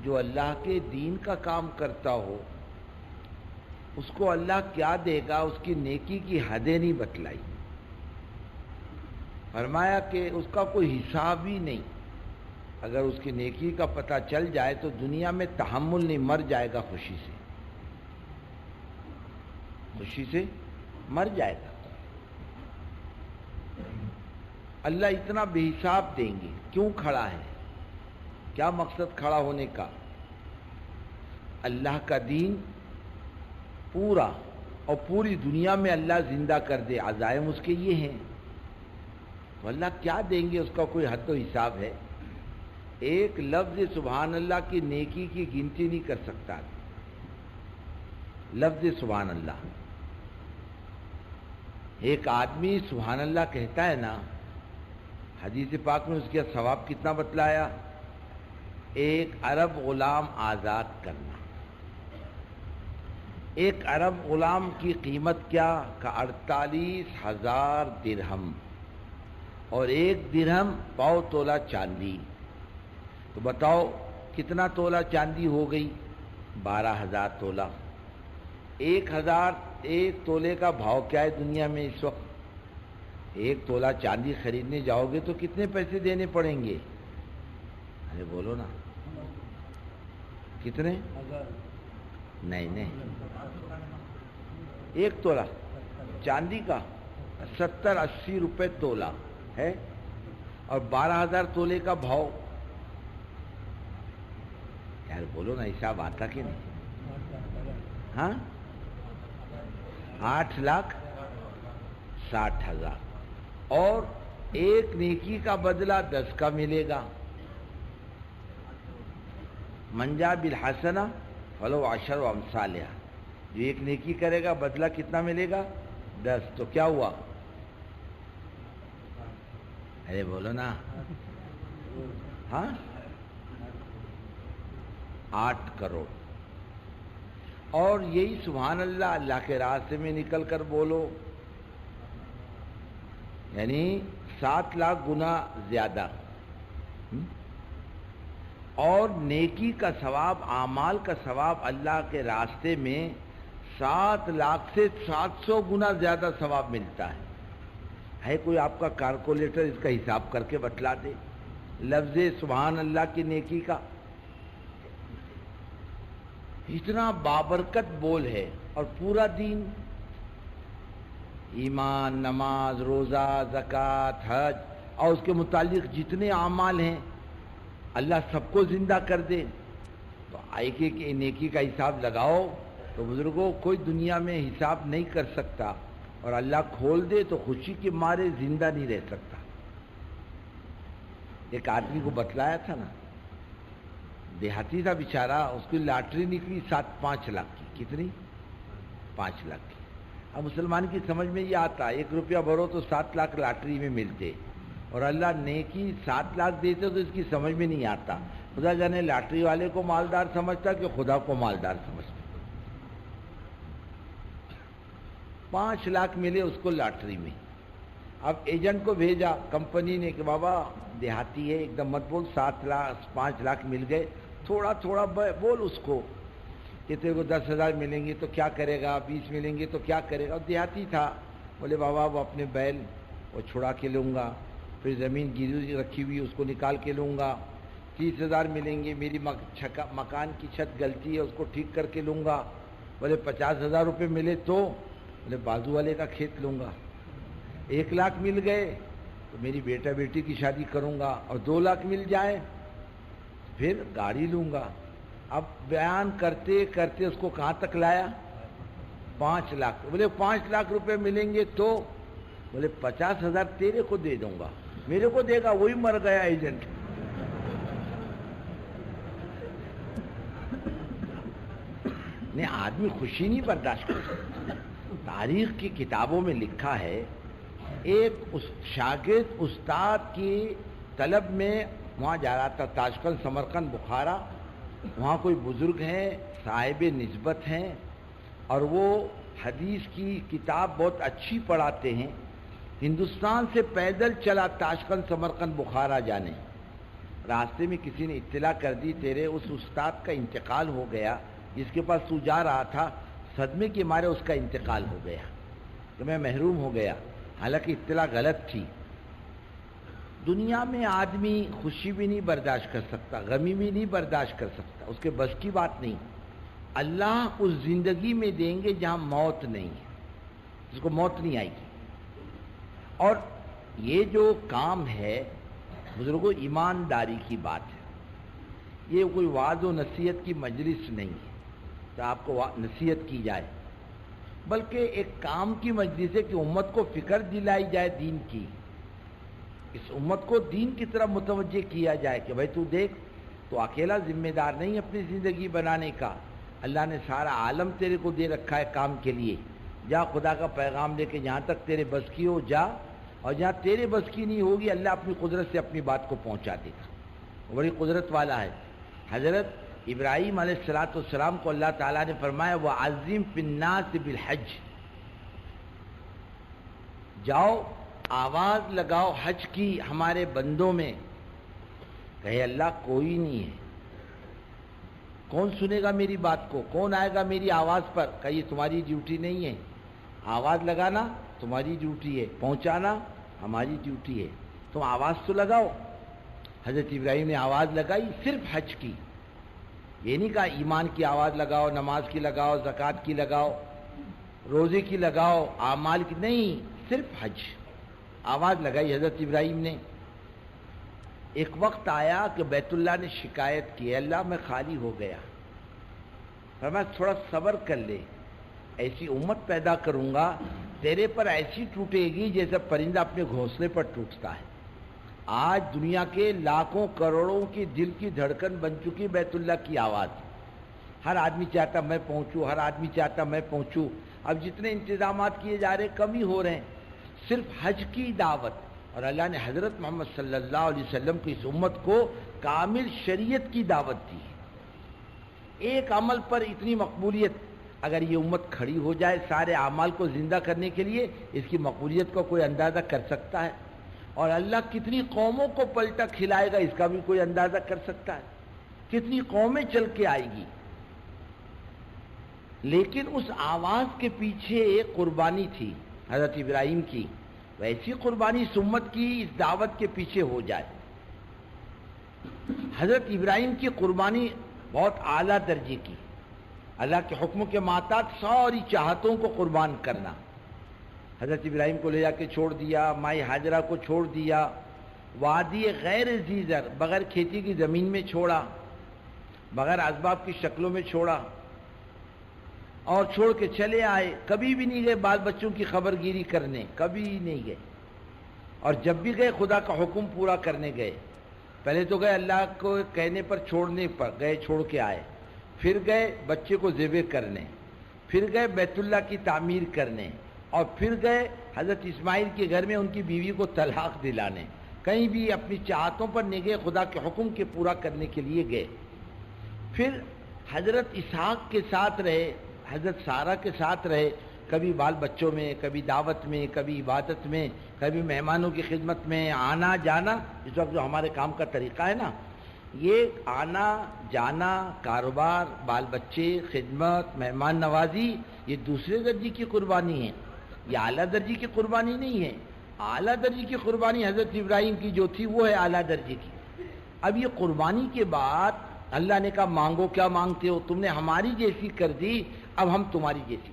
جو اللہ کے دین کا کام کرتا ہو اس کو اللہ کیا دے گا، اس کی نیکی کی حدیں نہیں بتلائی. فرمایا کہ اس کا کوئی حساب ہی نہیں. اگر اس کی نیکی کا پتہ چل جائے تو دنیا میں تحمل نہیں، مر جائے گا خوشی سے، خوشی سے مر جائے گا. اللہ اتنا بے حساب دیں گے. کیوں کھڑا ہے؟ کیا مقصد کھڑا ہونے کا؟ اللہ کا دین پورا اور پوری دنیا میں اللہ زندہ کر دے. عزائم اس کے یہ ہیں تو اللہ کیا دیں گے، اس کا کوئی حد و حساب ہے؟ ایک لفظ سبحان اللہ کی نیکی کی گنتی نہیں کر سکتا. لفظ سبحان اللہ، ایک آدمی سبحان اللہ کہتا ہے نا، حدیث پاک میں اس کا ثواب کتنا بتلایا؟ 1 ارب غلام آزاد کرنا. 1 ارب غلام کی قیمت کیا؟ کا 48,000 درہم، اور 1 درہم پاؤ تولہ چاندی. تو بتاؤ کتنا تولہ چاندی ہو گئی؟ 12,000 تولہ. 1 تولے کا بھاؤ کیا ہے دنیا میں اس وقت؟ 1 تولہ چاندی خریدنے جاؤ گے تو کتنے پیسے دینے پڑیں گے؟ ارے بولو نا، کتنے؟ نہیں 1 تولہ چاندی کا 70-80 روپے تولہ ہے، اور 12,000 تولے کا بھاؤ. یار بولو نا، حساب آتا کہ نہیں؟ ہاں، 8,60,000. اور 1 نیکی کا بدلہ 10 کا ملے گا. من جاء بالحسنہ فلہ عشر امثالہا. جو 1 نیکی کرے گا بدلہ کتنا ملے گا؟ 10. تو کیا ہوا؟ ارے بولو نا. ہاں، 8 کروڑ. اور یہی سبحان اللہ اللہ کے راستے میں نکل کر بولو، یعنی 7 لاکھ گنا زیادہ. اور نیکی کا ثواب، اعمال کا ثواب اللہ کے راستے میں 7 لاکھ سے 700 گنا زیادہ ثواب ملتا ہے. ہے کوئی آپ کا کیلکولیٹر اس کا حساب کر کے بتلا دے لفظ سبحان اللہ کی نیکی کا؟ اتنا بابرکت بول ہے. اور پورا دین، ایمان، نماز، روزہ، زکوٰۃ، حج اور اس کے متعلق جتنے اعمال ہیں اللہ سب کو زندہ کر دے. تو ایک ایک نیکی کا حساب لگاؤ تو بزرگوں کوئی دنیا میں حساب نہیں کر سکتا، اور اللہ کھول دے تو خوشی کے مارے زندہ نہیں رہ سکتا. ایک آدمی کو بتلایا تھا نا، دیہاتی تھا بیچارہ، اس کی لاٹری نکلی 5 لاکھ کی. کتنی؟ 5 لاکھ کی. اب مسلمان کی سمجھ میں یہ آتا 1 روپیہ بھرو تو 7 لاکھ لاٹری میں ملتے، اور اللہ نیکی 7 لاکھ دیتے تو اس کی سمجھ میں نہیں آتا. خدا جانے لاٹری والے کو مالدار سمجھتا کہ خدا کو مالدار سمجھتا. 5 لاکھ ملے اس کو لاٹری میں. اب ایجنٹ کو بھیجا کمپنی نے کہ بابا دیہاتی ہے ایک دم مت بول، 5 لاکھ مل گئے، تھوڑا تھوڑا بول اس کو کہ تیرے کو 10,000 ملیں گے تو کیا کرے گا، 20 ملیں گے تو کیا کرے گا. اور دیہاتی تھا، بولے بابا وہ اپنے بیل وہ چھڑا کے لوں گا، پھر زمین گیروی رکھی ہوئی اس کو نکال کے لوں گا. 30,000 ملیں گے، میری مکان کی چھت گلتی ہے اس کو ٹھیک کر کے لوں گا. بولے 50,000 روپے ملے تو، بولے بازو والے کا کھیت لوں گا. 1 لاکھ مل گئے تو میری بیٹا بیٹی کی شادی کروں گا، اور 2 لاکھ مل جائے پھر گاڑی لوں گا. اب بیان کرتے کرتے اس کو کہاں تک لایا؟ 5 لاکھ. بولے 5 لاکھ روپے ملیں گے تو، بولے 50,000 تیرے کو دے دوں گا. میرے کو دے گا؟ وہی مر گیا ایجنٹ. نہیں، آدمی خوشی نہیں برداشت کر سکتا. تاریخ کی کتابوں میں لکھا ہے ایک شاگرد استاد کی طلب میں وہاں جا رہا تھا، تاشقند، سمرقند، بخارا. وہاں کوئی بزرگ ہیں، صاحب نسبت ہیں، اور وہ حدیث کی کتاب بہت اچھی پڑھاتے ہیں. ہندوستان سے پیدل چلا تاشقند، سمرقند، بخارا جانے. راستے میں کسی نے اطلاع کر دی تیرے اس استاد کا انتقال ہو گیا جس کے پاس تو جا رہا تھا، صدمے کے مارے اس کا انتقال ہو گیا تو میں محروم ہو گیا، حالانکہ اطلاع غلط تھی۔ دنیا میں آدمی خوشی بھی نہیں برداشت کر سکتا، غمی بھی نہیں برداشت کر سکتا، اس کے بس کی بات نہیں۔ اللہ اس زندگی میں دیں گے جہاں موت نہیں ہے، جس کو موت نہیں آئے گی۔ اور یہ جو کام ہے بزرگوں، ایمانداری کی بات ہے، یہ کوئی وعظ و نصیحت کی مجلس نہیں ہے تو آپ کو نصیحت کی جائے، بلکہ ایک کام کی مجلس ہے کہ امت کو فکر دلائی جائے دین کی، اس امت کو دین کی طرف متوجہ کیا جائے کہ بھائی تو دیکھ، تو اکیلا ذمہ دار نہیں اپنی زندگی بنانے کا، اللہ نے سارا عالم تیرے کو دے رکھا ہے کام کے لیے، جا خدا کا پیغام لے کے جہاں تک تیرے بس کی ہو جا، اور جہاں تیرے بس کی نہیں ہوگی اللہ اپنی قدرت سے اپنی بات کو پہنچا دے گا، بڑی قدرت والا ہے۔ حضرت ابراہیم علیہ السلام کو اللہ تعالیٰ نے فرمایا وَعَزِّمْ فِي النَّاسِ بِالْحَجِّ، جاؤ آواز لگاؤ حج کی ہمارے بندوں میں۔ کہے اللہ کوئی نہیں ہے، کون سنے گا میری بات کو، کون آئے گا میری آواز پر؟ کہ یہ تمہاری ڈیوٹی نہیں ہے، آواز لگانا تمہاری ڈیوٹی ہے، پہنچانا ہماری ڈیوٹی ہے، تم آواز تو لگاؤ۔ حضرت ابراہیم نے آواز لگائی صرف حج کی، یہ نہیں کہا ایمان کی آواز لگاؤ، نماز کی لگاؤ، زکوٰۃ کی لگاؤ، روزے کی لگاؤ، اعمال کی نہیں، صرف حج آواز لگائی حضرت ابراہیم نے۔ ایک وقت آیا کہ بیت اللہ نے شکایت کی، اللہ میں خالی ہو گیا، فرمایا تھوڑا صبر کر لے، ایسی امت پیدا کروں گا تیرے پر ایسی ٹوٹے گی جیسے پرندہ اپنے گھونسلے پر ٹوٹتا ہے۔ آج دنیا کے لاکھوں کروڑوں کی دل کی دھڑکن بن چکی بیت اللہ کی آواز، ہر آدمی چاہتا میں پہنچوں، ہر آدمی چاہتا میں پہنچوں۔ اب جتنے انتظامات کیے جا رہے کم ہی ہو رہے ہیں، صرف حج کی دعوت، اور اللہ نے حضرت محمد صلی اللہ علیہ وسلم کی اس امت کو کامل شریعت کی دعوت دی ہے۔ ایک عمل پر اتنی مقبولیت، اگر یہ امت کھڑی ہو جائے سارے اعمال کو زندہ کرنے کے لیے، اس کی مقبولیت کا کوئی اندازہ کر سکتا ہے؟ اور اللہ کتنی قوموں کو پلٹا کھلائے گا اس کا بھی کوئی اندازہ کر سکتا ہے؟ کتنی قومیں چل کے آئے گی؟ لیکن اس آواز کے پیچھے ایک قربانی تھی حضرت ابراہیم کی، ویسی قربانی اس امت کی اس دعوت کے پیچھے ہو جائے۔ حضرت ابراہیم کی قربانی بہت اعلیٰ درجے کی، اللہ کے حکم کے محتاط ساری چاہتوں کو قربان کرنا۔ حضرت ابراہیم کو لے جا کے چھوڑ دیا، مائی ہاجرہ کو چھوڑ دیا، وادی غیر ذی زر بغیر کھیتی کی زمین میں چھوڑا، بغیر اسباب کی شکلوں میں چھوڑا، اور چھوڑ کے چلے آئے۔ کبھی بھی نہیں گئے بال بچوں کی خبر گیری کرنے، کبھی نہیں گئے، اور جب بھی گئے خدا کا حکم پورا کرنے گئے۔ پہلے تو گئے اللہ کو کہنے پر چھوڑنے پر گئے، چھوڑ کے آئے، پھر گئے بچے کو ذبح کرنے، پھر گئے بیت اللہ کی تعمیر کرنے، اور پھر گئے حضرت اسماعیل کے گھر میں ان کی بیوی کو طلاق دلانے۔ کہیں بھی اپنی چاہتوں پر نہیں گئے، خدا کے حکم کے پورا کرنے کے لیے گئے۔ پھر حضرت اسحاق کے ساتھ رہے، حضرت سارہ کے ساتھ رہے، کبھی بال بچوں میں، کبھی دعوت میں، کبھی عبادت میں، کبھی مہمانوں کی خدمت میں، آنا جانا۔ اس وقت جو ہمارے کام کا طریقہ ہے نا، یہ آنا جانا، کاروبار، بال بچے، خدمت، مہمان نوازی، یہ دوسرے درجے کی قربانی ہے، یہ اعلیٰ درجے کی قربانی نہیں ہے۔ اعلیٰ درجے کی قربانی حضرت ابراہیم کی جو تھی وہ ہے اعلیٰ درجے کی۔ اب یہ قربانی کے بعد اللہ نے کہا مانگو کیا مانگتے ہو، تم نے ہماری جیسی کر دی، اب ہم تمہاری جیسی